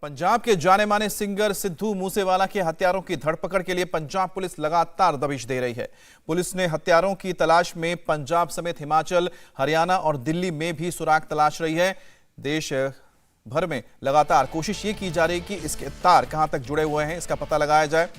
पंजाब के जाने माने सिंगर सिद्धू मूसेवाला के हत्यारों की धरपकड़ के लिए पंजाब पुलिस लगातार दबिश दे रही है। पुलिस ने हत्यारों की तलाश में पंजाब समेत हिमाचल, हरियाणा और दिल्ली में भी सुराग तलाश रही है। देश भर में लगातार कोशिश ये की जा रही है कि इसके तार कहां तक जुड़े हुए हैं, इसका पता लगाया जाए।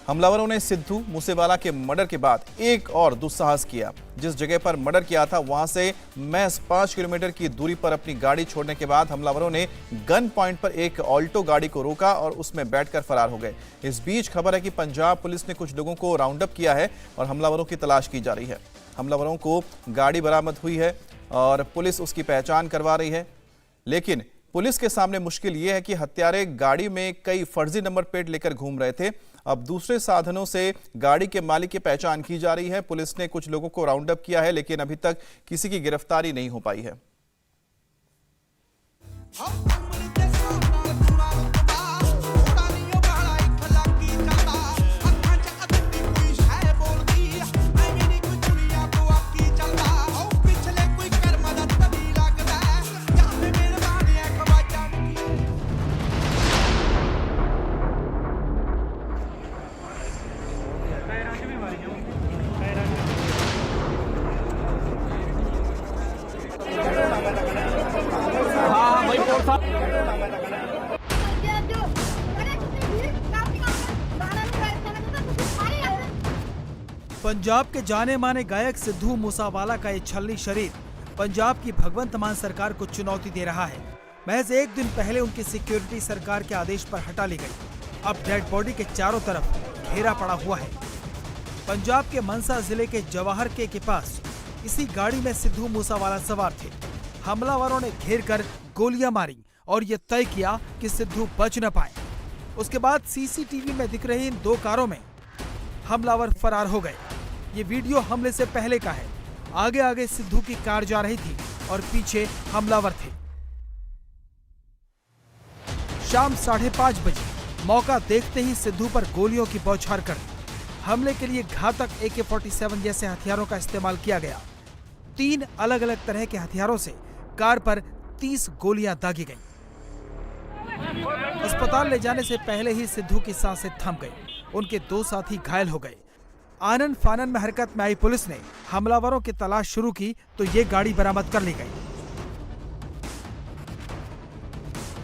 हमलावरों ने सिद्धू मूसेवाला के मर्डर के बाद एक और दुस्साहस किया। जिस जगह पर मर्डर किया था वहां से महज 5 किलोमीटर की दूरी पर अपनी गाड़ी छोड़ने के बाद हमलावरों ने गन पॉइंट पर एक ऑल्टो गाड़ी को रोका और उसमें बैठकर फरार हो गए। इस बीच खबर है कि पंजाब पुलिस ने कुछ लोगों को राउंड अप किया है और हमलावरों की तलाश की जा रही है। हमलावरों को गाड़ी बरामद हुई है और पुलिस उसकी पहचान करवा रही है, लेकिन पुलिस के सामने मुश्किल यह है कि हत्यारे गाड़ी में कई फर्जी नंबर प्लेट लेकर घूम रहे थे। अब दूसरे साधनों से गाड़ी के मालिक की पहचान की जा रही है। पुलिस ने कुछ लोगों को राउंड अप किया है, लेकिन अभी तक किसी की गिरफ्तारी नहीं हो पाई है। पंजाब के जाने माने गायक सिद्धू मूसेवाला का ये छलनी शरीर पंजाब की भगवंत मान सरकार को चुनौती दे रहा है। महज एक दिन पहले उनकी सिक्योरिटी सरकार के आदेश पर हटा ली गई। अब डेड बॉडी के चारों तरफ घेरा पड़ा हुआ है। पंजाब के मनसा जिले के जवाहर के पास इसी गाड़ी में सिद्धू मूसेवाला सवार थे। हमलावरों ने घेर कर गोलियां मारी और ये तय किया कि सिद्धू बच न पाए। उसके बाद सीसीटीवी में दिख रही इन 2 कारों में हमलावर फरार हो गए। ये वीडियो हमले से पहले का है। आगे आगे सिद्धू की कार जा रही थी और पीछे हमलावर थे। शाम 5:30 बजे मौका देखते ही सिद्धू पर गोलियों की बौछार कर हमले के लिए घातक AK-47 जैसे हथियारों का इस्तेमाल किया गया। 3 अलग अलग तरह के हथियारों से कार पर 30 गोलियां दागी गईं। अस्पताल ले जाने से पहले ही सिद्धू की सांसें थम गई। उनके 2 साथी घायल हो गए। आनन फानन में हरकत में आई पुलिस ने हमलावरों की तलाश शुरू की तो ये गाड़ी बरामद कर ली गई।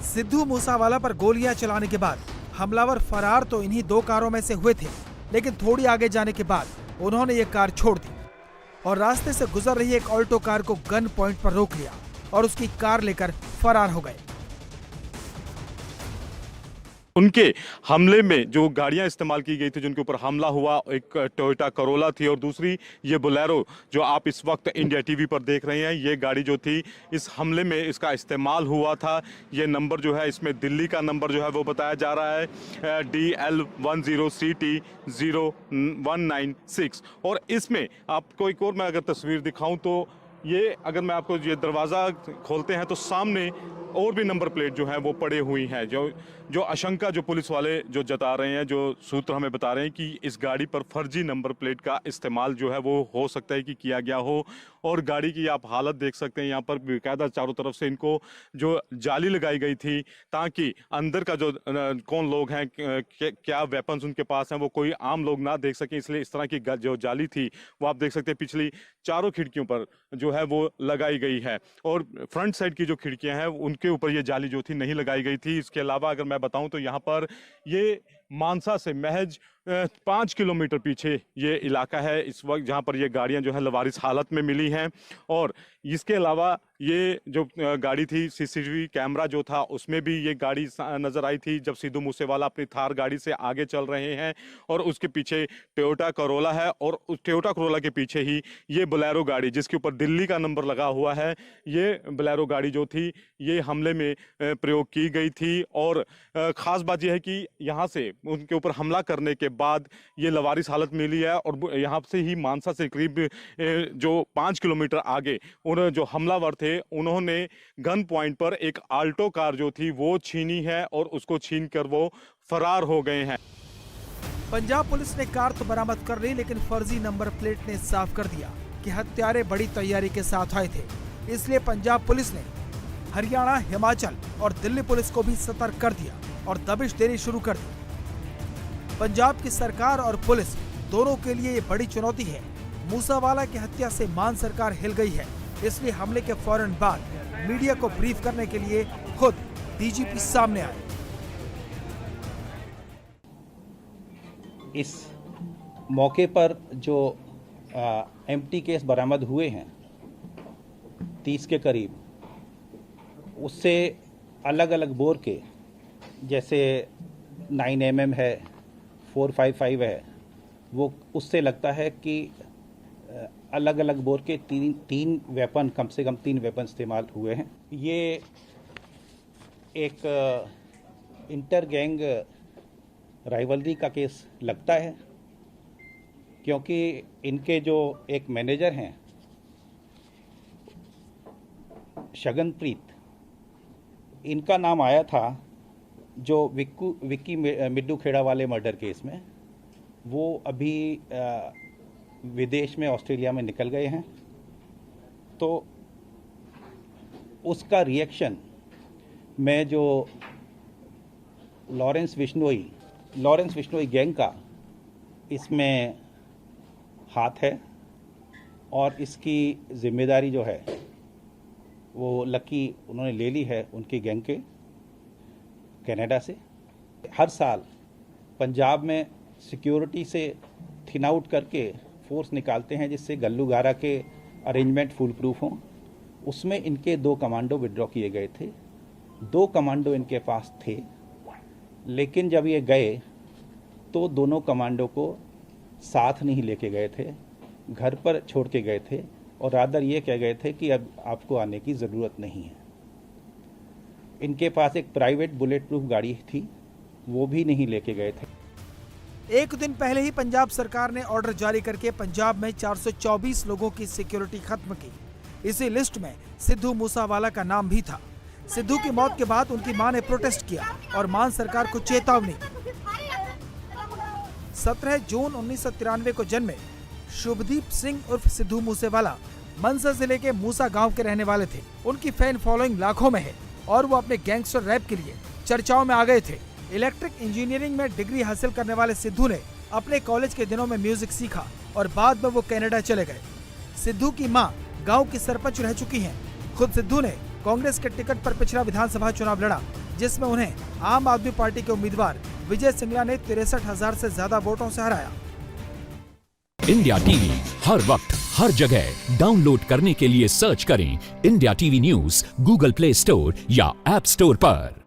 सिद्धू मूसेवाला पर गोलियां चलाने के बाद हमलावर फरार तो इन्हीं 2 कारों में से हुए थे, लेकिन थोड़ी आगे जाने के बाद उन्होंने ये कार छोड़ दी और रास्ते से गुजर रही एक ऑल्टो कार को गन पॉइंट पर रोक लिया और उसकी कार लेकर फरार हो गए। उनके हमले में जो गाड़ियां इस्तेमाल की गई थी, जिनके ऊपर हमला हुआ, एक टोयोटा करोला थी और दूसरी ये बोलेरो जो आप इस वक्त इंडिया टीवी पर देख रहे हैं, ये गाड़ी जो थी इस हमले में इसका इस्तेमाल हुआ था। ये नंबर जो है इसमें दिल्ली का नंबर जो है वो बताया जा रहा है DL10CT0196। और इसमें आपको एक और मैं अगर तस्वीर दिखाऊं तो ये अगर मैं आपको ये दरवाज़ा खोलते हैं तो सामने और भी नंबर प्लेट जो है वो पड़े हुई हैं। जो आशंका जो पुलिस वाले जो जता रहे हैं, जो सूत्र हमें बता रहे हैं कि इस गाड़ी पर फर्जी नंबर प्लेट का इस्तेमाल जो है वो हो सकता है कि किया गया हो। और गाड़ी की आप हालत देख सकते हैं, यहाँ पर बेकायदा चारों तरफ से इनको जो जाली लगाई गई थी ताकि अंदर का जो कौन लोग हैं, क्या वेपन्स उनके पास हैं, वो कोई आम लोग ना देख सकें, इसलिए इस तरह की जो जाली थी वो आप देख सकते हैं पिछली चारों खिड़कियों पर जो है वो लगाई गई है। और फ्रंट साइड की जो खिड़कियां हैं उनके ऊपर ये जाली जो थी नहीं लगाई गई थी। इसके अलावा अगर मैं बताऊं तो यहाँ पर ये मानसा से महज 5 किलोमीटर पीछे ये इलाका है इस वक्त, जहाँ पर ये गाड़ियाँ जो है लवारिस हालत में मिली हैं। और इसके अलावा ये जो गाड़ी थी, सीसीटीवी कैमरा जो था उसमें भी ये गाड़ी नज़र आई थी जब सिद्धू मूसेवाला अपनी थार गाड़ी से आगे चल रहे हैं और उसके पीछे टोयोटा करोला है और उस टोयोटा करोला के पीछे ही ये बोलेरो गाड़ी जिसके ऊपर दिल्ली का नंबर लगा हुआ है, ये बोलेरो गाड़ी जो थी ये हमले में प्रयोग की गई थी। और ख़ास बात यह है कि यहाँ से उनके ऊपर हमला करने के बाद ये लवारिस हालत मिली है और यहाँ से ही मानसा से करीब जो 5 किलोमीटर आगे उन जो हमलावर थे उन्होंने गन पॉइंट पर एक आल्टो कार जो थी वो छीनी है और उसको छीन कर वो फरार हो गए हैं। पंजाब पुलिस ने कार तो बरामद कर ली, लेकिन फर्जी नंबर प्लेट ने साफ कर दिया कि हत्यारे बड़ी तैयारी के साथ आए थे। इसलिए पंजाब पुलिस ने हरियाणा, हिमाचल और दिल्ली पुलिस को भी सतर्क कर दिया और दबिश देनी शुरू कर दी। पंजाब की सरकार और पुलिस दोनों के लिए ये बड़ी चुनौती है। मूसावाला की हत्या से मान सरकार हिल गई है, इसलिए हमले के फौरन बाद मीडिया को ब्रीफ करने के लिए खुद डीजीपी सामने आए। इस मौके पर जो एम्प्टी केस बरामद हुए हैं 30 के करीब, उससे अलग अलग बोर के, जैसे 9mm है, 455 है, वो उससे लगता है कि अलग अलग बोर के तीन वेपन, कम से कम 3 वेपन इस्तेमाल हुए हैं। ये एक इंटर गैंग राइवलरी का केस लगता है, क्योंकि इनके जो एक मैनेजर हैं शगनप्रीत, इनका नाम आया था जो विक्की मिड्डू खेड़ा वाले मर्डर केस में। वो अभी विदेश में, ऑस्ट्रेलिया में निकल गए हैं। तो उसका रिएक्शन में जो लॉरेंस विश्नोई गैंग का इसमें हाथ है, और इसकी जिम्मेदारी जो है वो लकी उन्होंने ले ली है उनकी गैंग के कनाडा से। हर साल पंजाब में सिक्योरिटी से थिन आउट करके फोर्स निकालते हैं, जिससे गल्लूगारा के अरेंजमेंट फुल प्रूफ हों। उसमें इनके 2 कमांडो विड्रॉ किए गए थे। 2 कमांडो इनके पास थे, लेकिन जब ये गए तो दोनों कमांडो को साथ नहीं लेके गए थे, घर पर छोड़ के गए थे, और रादर ये कह गए थे कि अब आपको आने की ज़रूरत नहीं है। इनके पास एक प्राइवेट बुलेट प्रूफ गाड़ी थी, वो भी नहीं लेके गए थे। एक दिन पहले ही पंजाब सरकार ने ऑर्डर जारी करके पंजाब में 424 लोगों की सिक्योरिटी खत्म की। इसी लिस्ट में सिद्धू मूसावाला का नाम भी था। सिद्धू की मौत के बाद उनकी मां ने प्रोटेस्ट किया और मान सरकार को चेतावनी। 17 जून 1993 को जन्मे शुभदीप सिंह उर्फ सिद्धू मूसेवाला मनसा जिले के मूसा गांव के रहने वाले थे। उनकी फैन फॉलोइंग लाखों में है और वो अपने गैंगस्टर रैप के लिए चर्चाओं में आ गए थे। इलेक्ट्रिक इंजीनियरिंग में डिग्री हासिल करने वाले सिद्धू ने अपने कॉलेज के दिनों में म्यूजिक सीखा और बाद में वो कनाडा चले गए। सिद्धू की मां गांव की सरपंच रह चुकी हैं। खुद सिद्धू ने कांग्रेस के टिकट पर पिछला विधानसभा चुनाव लड़ा, जिसमें उन्हें आम आदमी पार्टी के उम्मीदवार विजय सिंगला ने 63,000 से ज्यादा वोटों से हराया। इंडिया टीवी हर वक्त हर जगह डाउनलोड करने के लिए सर्च करें India TV news Google play store या ऐप स्टोर पर।